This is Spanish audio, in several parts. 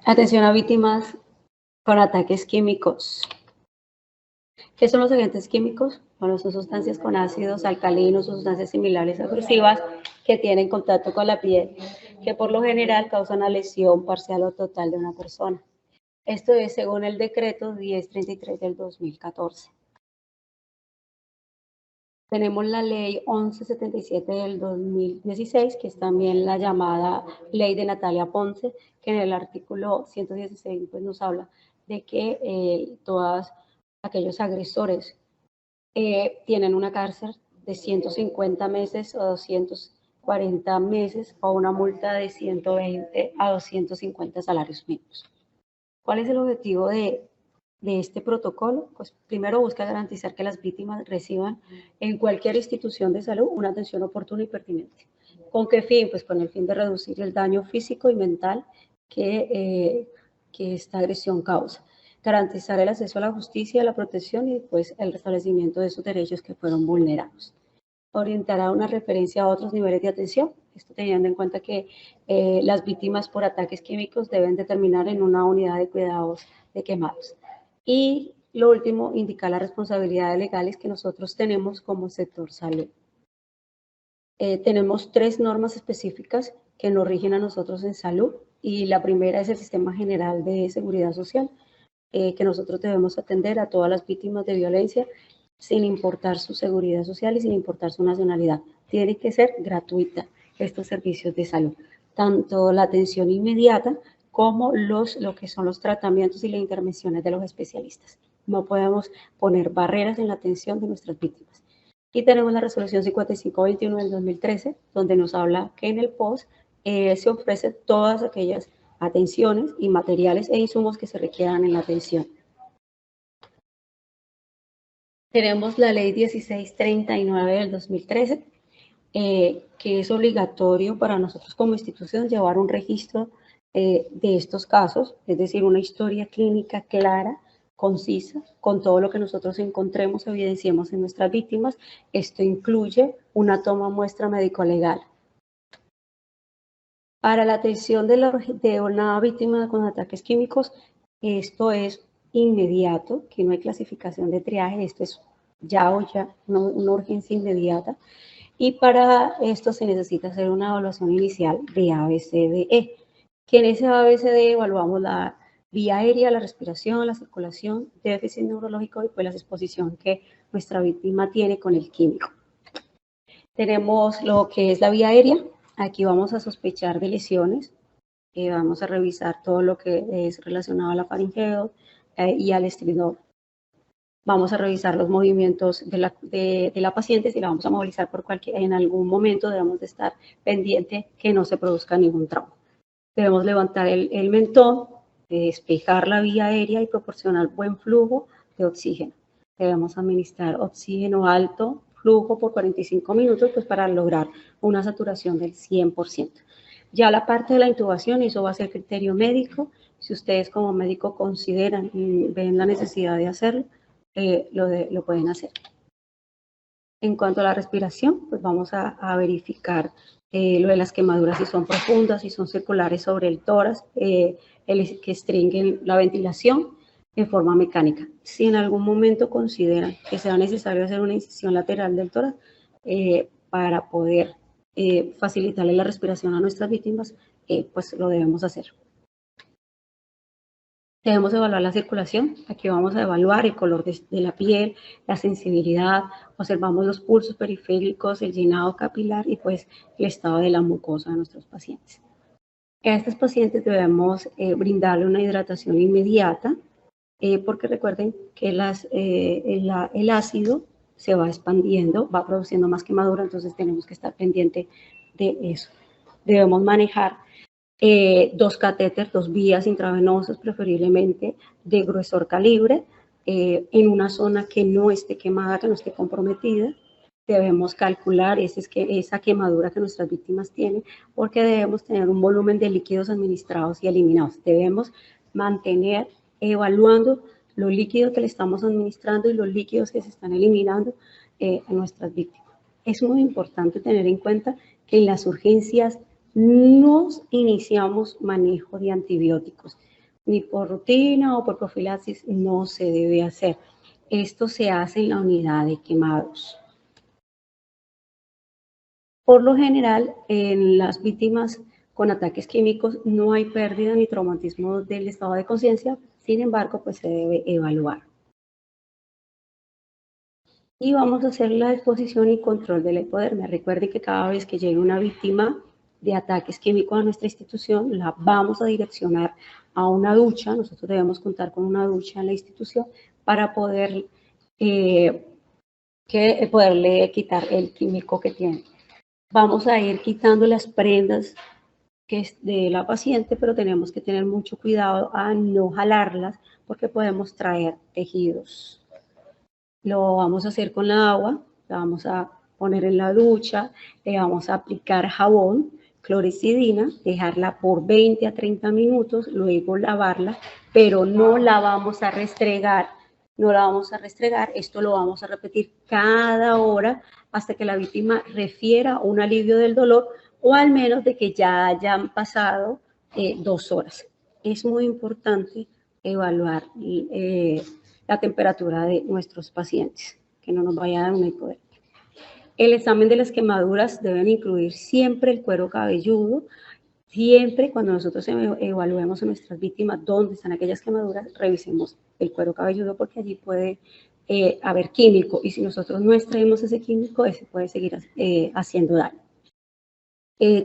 Atención a víctimas con ataques químicos. ¿Qué son los agentes químicos? Bueno, son sustancias con ácidos, alcalinos o sustancias similares agresivas que tienen contacto con la piel, que por lo general causan una lesión parcial o total de una persona. Esto es según el decreto 1033 del 2014. Tenemos la ley 1177 del 2016, que es también la llamada ley de Natalia Ponce, que en el artículo 116 pues, nos habla de que todos aquellos agresores tienen una cárcel de 150 meses o 240 meses o una multa de 120 a 250 salarios mínimos. ¿Cuál es el objetivo de este protocolo? Pues primero busca garantizar que las víctimas reciban en cualquier institución de salud una atención oportuna y pertinente. ¿Con qué fin? Pues con el fin de reducir el daño físico y mental que esta agresión causa. Garantizar el acceso a la justicia, la protección y pues el restablecimiento de sus derechos que fueron vulnerados. Orientará una referencia a otros niveles de atención, esto teniendo en cuenta que las víctimas por ataques químicos deben determinar en una unidad de cuidados de quemados. Y lo último, indicar las responsabilidades legales que nosotros tenemos como sector salud. Tenemos 3 normas específicas que nos rigen a nosotros en salud y la primera es el Sistema General de Seguridad Social, que nosotros debemos atender a todas las víctimas de violencia sin importar su seguridad social y sin importar su nacionalidad. Tiene que ser gratuita estos servicios de salud, tanto la atención inmediata como lo que son los tratamientos y las intervenciones de los especialistas. No podemos poner barreras en la atención de nuestras víctimas. Y tenemos la resolución 5521 del 2013, donde nos habla que en el POS se ofrecen todas aquellas atenciones y materiales e insumos que se requieran en la atención. Tenemos la ley 1639 del 2013, que es obligatorio para nosotros como institución llevar un registro de estos casos, es decir, una historia clínica clara, concisa, con todo lo que nosotros encontremos, evidenciemos en nuestras víctimas. Esto incluye una toma muestra médico-legal. Para la atención de una víctima con ataques químicos, esto es inmediato, que no hay clasificación de triaje, esto es ya o ya, una urgencia inmediata. Y para esto se necesita hacer una evaluación inicial de ABCDE, que en ese ABCDE evaluamos la vía aérea, la respiración, la circulación, déficit neurológico y pues la exposición que nuestra víctima tiene con el químico. Tenemos lo que es la vía aérea. Aquí vamos a sospechar de lesiones. Vamos a revisar todo lo que es relacionado a la faringeo y al estridor. Vamos a revisar los movimientos de la paciente, si la vamos a movilizar en algún momento debemos de estar pendiente que no se produzca ningún trauma. Debemos levantar el mentón, despejar la vía aérea y proporcionar buen flujo de oxígeno. Debemos administrar oxígeno alto, flujo por 45 minutos pues para lograr una saturación del 100%. Ya la parte de la intubación, eso va a ser criterio médico. Si ustedes como médico consideran y ven la necesidad de hacerlo, lo pueden hacer. En cuanto a la respiración, pues vamos a verificar lo de las quemaduras, si son profundas, si son circulares sobre el tórax, que restringen la ventilación en forma mecánica. Si en algún momento consideran que sea necesario hacer una incisión lateral del tórax para poder facilitarle la respiración a nuestras víctimas, pues lo debemos hacer. Debemos evaluar la circulación. Aquí vamos a evaluar el color de la piel, la sensibilidad, observamos los pulsos periféricos, el llenado capilar y pues el estado de la mucosa de nuestros pacientes. A estos pacientes debemos brindarle una hidratación inmediata porque recuerden que el ácido se va expandiendo, va produciendo más quemadura, entonces tenemos que estar pendiente de eso. Debemos manejar 2 catéteres, 2 vías intravenosas, preferiblemente de gruesor calibre, en una zona que no esté quemada, que no esté comprometida. Debemos calcular esa quemadura que nuestras víctimas tienen, porque debemos tener un volumen de líquidos administrados y eliminados. Debemos mantener evaluando los líquidos que le estamos administrando y los líquidos que se están eliminando a nuestras víctimas. Es muy importante tener en cuenta que en las urgencias nos iniciamos manejo de antibióticos. ni por rutina o por profilaxis, no se debe hacer. Esto se hace en la unidad de quemados. Por lo general, en las víctimas con ataques químicos no hay pérdida ni traumatismo del estado de conciencia, sin embargo, pues se debe evaluar. Y vamos a hacer la exposición y control de la hipodermia. Recuerde que cada vez que llegue una víctima de ataques químicos a nuestra institución, la vamos a direccionar a una ducha. Nosotros debemos contar con una ducha en la institución para poderle quitar el químico que tiene. Vamos a ir quitando las prendas que es de la paciente, pero tenemos que tener mucho cuidado a no jalarlas porque podemos traer tejidos. Lo vamos a hacer con la agua, la vamos a poner en la ducha, le vamos a aplicar jabón, clorexidina, dejarla por 20 a 30 minutos, luego lavarla, pero no la vamos a restregar, no la vamos a restregar, esto lo vamos a repetir cada hora hasta que la víctima refiera un alivio del dolor o al menos de que ya hayan pasado 2 horas. Es muy importante evaluar la temperatura de nuestros pacientes, que no nos vaya a dar una hipodermia. El examen de las quemaduras deben incluir siempre el cuero cabelludo. Siempre cuando nosotros evaluemos a nuestras víctimas dónde están aquellas quemaduras, revisemos el cuero cabelludo porque allí puede haber químico y si nosotros no extraemos ese químico, ese puede seguir haciendo daño.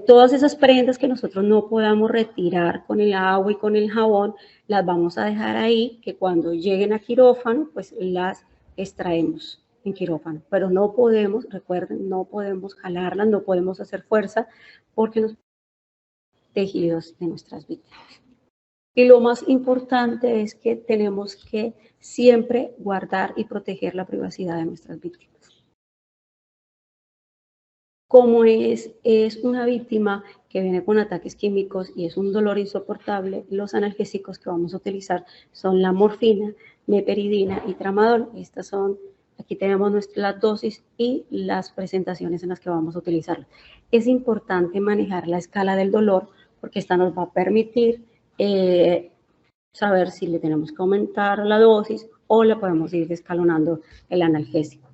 Todas esas prendas que nosotros no podamos retirar con el agua y con el jabón, las vamos a dejar ahí, que cuando lleguen a quirófano, pues las extraemos en quirófano. Pero no podemos, recuerden, no podemos jalarlas, no podemos hacer fuerza, porque los tejidos de nuestras víctimas. Y lo más importante es que tenemos que siempre guardar y proteger la privacidad de nuestras víctimas. Como es una víctima que viene con ataques químicos y es un dolor insoportable, los analgésicos que vamos a utilizar son la morfina, meperidina y tramadol. Estas son, aquí tenemos las dosis y las presentaciones en las que vamos a utilizarlas. Es importante manejar la escala del dolor porque esta nos va a permitir saber si le tenemos que aumentar la dosis o le podemos ir escalonando el analgésico.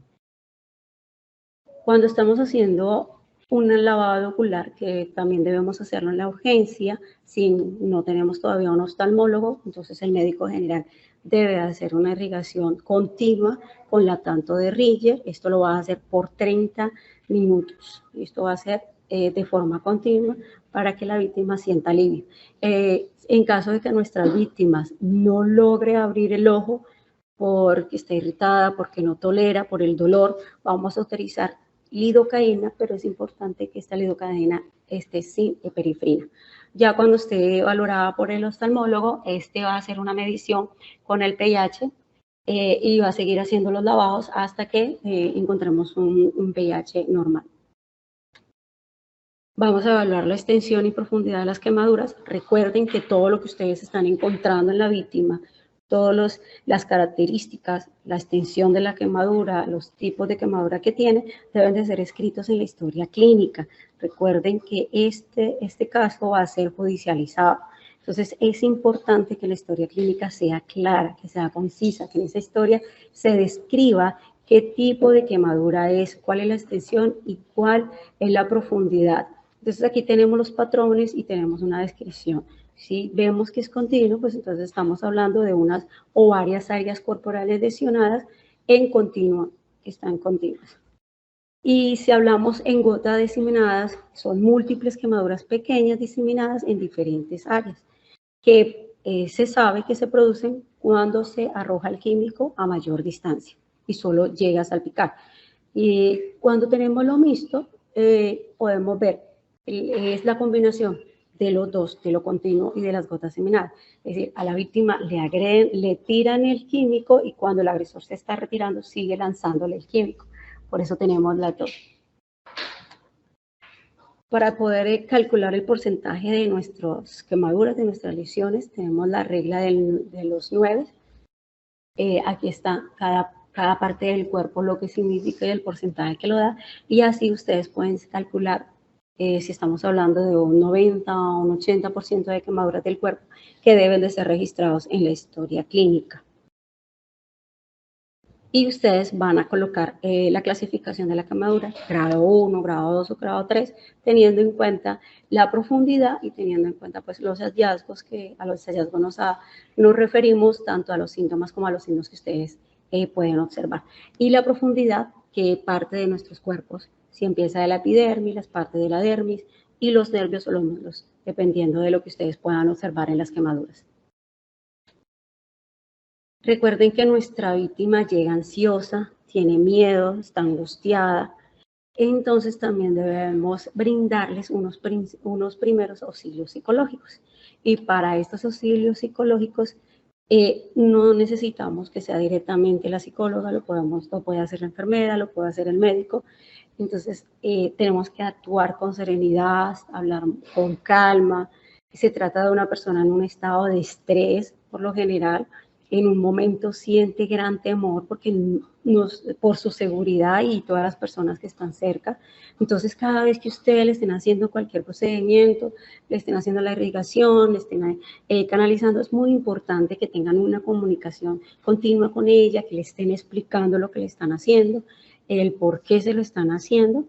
Cuando estamos haciendo un lavado ocular, que también debemos hacerlo en la urgencia, si no tenemos todavía un oftalmólogo, entonces el médico general debe hacer una irrigación continua con lactato de Riller. Esto lo va a hacer por 30 minutos. Esto va a ser de forma continua para que la víctima sienta alivio. En caso de que nuestras víctimas no logre abrir el ojo porque está irritada, porque no tolera, por el dolor, vamos a utilizar lidocaína, pero es importante que esta lidocaína esté sin heperifrina. Ya cuando esté valorada por el oftalmólogo, este va a hacer una medición con el pH y va a seguir haciendo los lavados hasta que encontremos un pH normal. Vamos a evaluar la extensión y profundidad de las quemaduras. Recuerden que todo lo que ustedes están encontrando en la víctima, todas las características, la extensión de la quemadura, los tipos de quemadura que tiene, deben de ser escritos en la historia clínica. Recuerden que este caso va a ser judicializado. Entonces, es importante que la historia clínica sea clara, que sea concisa, que en esa historia se describa qué tipo de quemadura es, cuál es la extensión y cuál es la profundidad. Entonces, aquí tenemos los patrones y tenemos una descripción. Si vemos que es continuo, pues entonces estamos hablando de unas o varias áreas corporales lesionadas en continua, que están continuas. Y si hablamos en gotas diseminadas, son múltiples quemaduras pequeñas diseminadas en diferentes áreas, que se sabe que se producen cuando se arroja el químico a mayor distancia y solo llega a salpicar. Y cuando tenemos lo mixto, podemos ver, es la combinación de los dos, de lo continuo y de las gotas seminales. Es decir, a la víctima le tiran el químico y cuando el agresor se está retirando, sigue lanzándole el químico. Por eso tenemos las dos. Para poder calcular el porcentaje de nuestras quemaduras, de nuestras lesiones, tenemos la regla de los 9. Aquí está cada parte del cuerpo, lo que significa y el porcentaje que lo da, y así ustedes pueden calcular si estamos hablando de un 90 o un 80% de quemaduras del cuerpo que deben de ser registrados en la historia clínica. Y ustedes van a colocar la clasificación de la quemadura, grado 1, grado 2 o grado 3, teniendo en cuenta la profundidad y teniendo en cuenta pues los hallazgos, que a los hallazgos nos referimos tanto a los síntomas como a los signos que ustedes pueden observar. Y la profundidad, que parte de nuestros cuerpos, si empieza de la epidermis, las partes de la dermis y los nervios o los músculos, dependiendo de lo que ustedes puedan observar en las quemaduras. Recuerden que nuestra víctima llega ansiosa, tiene miedo, está angustiada, entonces también debemos brindarles unos primeros auxilios psicológicos. Y para estos auxilios psicológicos no necesitamos que sea directamente la psicóloga, lo puede hacer la enfermera, lo puede hacer el médico. Entonces tenemos que actuar con serenidad, hablar con calma. Se trata de una persona en un estado de estrés, por lo general, en un momento siente gran temor por su seguridad y todas las personas que están cerca. Entonces, cada vez que ustedes le estén haciendo cualquier procedimiento, le estén haciendo la irrigación, le estén canalizando, es muy importante que tengan una comunicación continua con ella, que le estén explicando lo que le están haciendo, el por qué se lo están haciendo,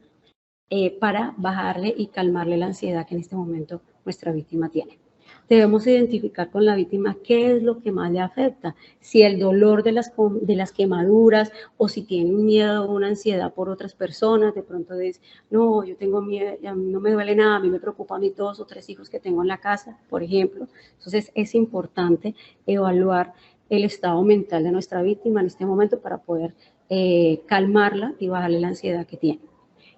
para bajarle y calmarle la ansiedad que en este momento nuestra víctima tiene. Debemos identificar con la víctima qué es lo que más le afecta, si el dolor de las quemaduras o si tiene un miedo o una ansiedad por otras personas. De pronto dice, no, yo tengo miedo, no me duele nada, a mí me preocupan mis 2 o 3 hijos que tengo en la casa, por ejemplo. Entonces es importante evaluar el estado mental de nuestra víctima en este momento para poder calmarla y bajarle la ansiedad que tiene.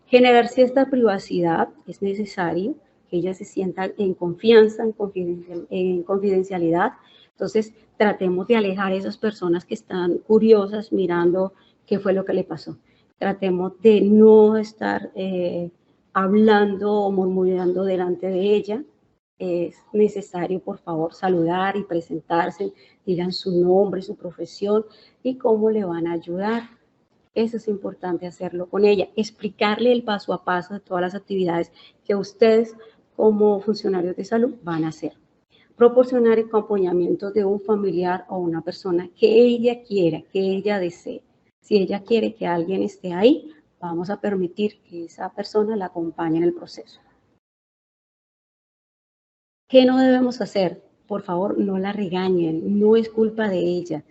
Generar cierta privacidad es necesario, que ella se sienta en confianza, en confidencialidad. Entonces, tratemos de alejar a esas personas que están curiosas mirando qué fue lo que le pasó. Tratemos de no estar hablando o murmurando delante de ella. Es necesario, por favor, saludar y presentarse, digan su nombre, su profesión y cómo le van a ayudar. Eso es importante hacerlo con ella, explicarle el paso a paso de todas las actividades que ustedes como funcionarios de salud van a hacer. Proporcionar el acompañamiento de un familiar o una persona que ella quiera, que ella desee. Si ella quiere que alguien esté ahí, vamos a permitir que esa persona la acompañe en el proceso. ¿Qué no debemos hacer? Por favor, no la regañen, no es culpa de ella,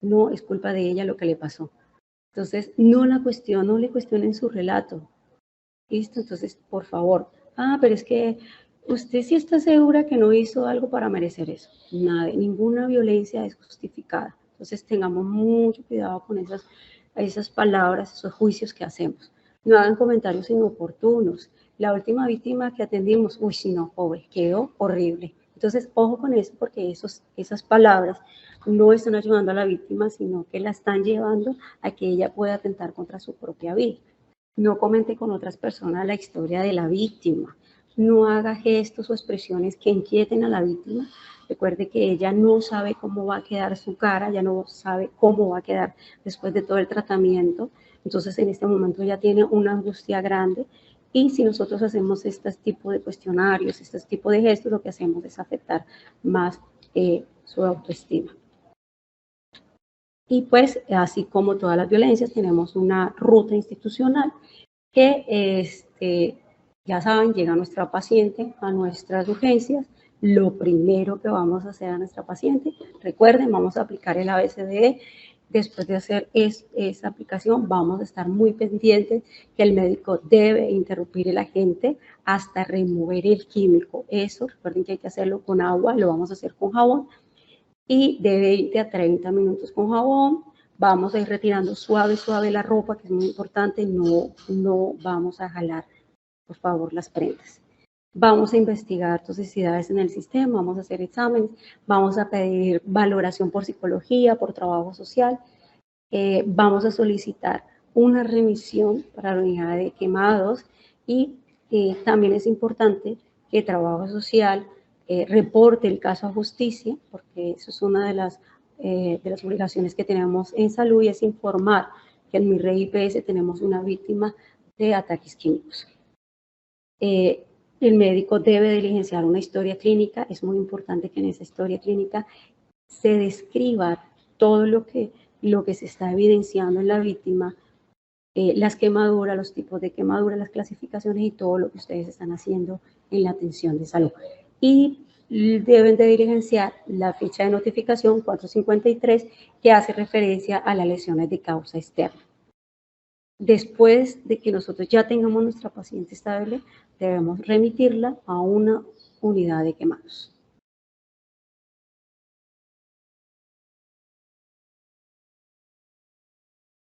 no es culpa de ella lo que le pasó. Entonces, no le cuestionen su relato. ¿Listo? Entonces, por favor. Pero es que usted sí está segura que no hizo algo para merecer eso. Nada, ninguna violencia es justificada. Entonces, tengamos mucho cuidado con esas palabras, esos juicios que hacemos. No hagan comentarios inoportunos. La última víctima que atendimos, uy, sí, no, pobre, quedó horrible. Entonces, ojo con eso, porque esas palabras no están ayudando a la víctima, sino que la están llevando a que ella pueda atentar contra su propia vida. No comente con otras personas la historia de la víctima. No haga gestos o expresiones que inquieten a la víctima. Recuerde que ella no sabe cómo va a quedar su cara, ya no sabe cómo va a quedar después de todo el tratamiento. Entonces, en este momento ya tiene una angustia grande. Y si nosotros hacemos este tipo de cuestionarios, este tipo de gestos, lo que hacemos es afectar más su autoestima. Y pues, así como todas las violencias, tenemos una ruta institucional que ya saben, llega nuestra paciente a nuestras urgencias. Lo primero que vamos a hacer a nuestra paciente, recuerden, vamos a aplicar el ABCDE. Después de hacer esa aplicación, vamos a estar muy pendientes que el médico debe interrumpir el agente hasta remover el químico. Eso, recuerden que hay que hacerlo con agua, lo vamos a hacer con jabón y de 20 a 30 minutos con jabón. Vamos a ir retirando suave, suave la ropa, que es muy importante, no vamos a jalar, por favor, las prendas. Vamos a investigar toxicidades en el sistema, vamos a hacer exámenes, vamos a pedir valoración por psicología, por trabajo social, vamos a solicitar una remisión para la unidad de quemados y también es importante que trabajo social reporte el caso a justicia, porque eso es una de las obligaciones que tenemos en salud y es informar que en mi red IPS tenemos una víctima de ataques químicos. el médico debe diligenciar una historia clínica. Es muy importante que en esa historia clínica se describa todo lo que se está evidenciando en la víctima, las quemaduras, los tipos de quemaduras, las clasificaciones y todo lo que ustedes están haciendo en la atención de salud. Y deben de diligenciar la ficha de notificación 453 que hace referencia a las lesiones de causa externa. Después de que nosotros ya tengamos nuestra paciente estable, debemos remitirla a una unidad de quemados.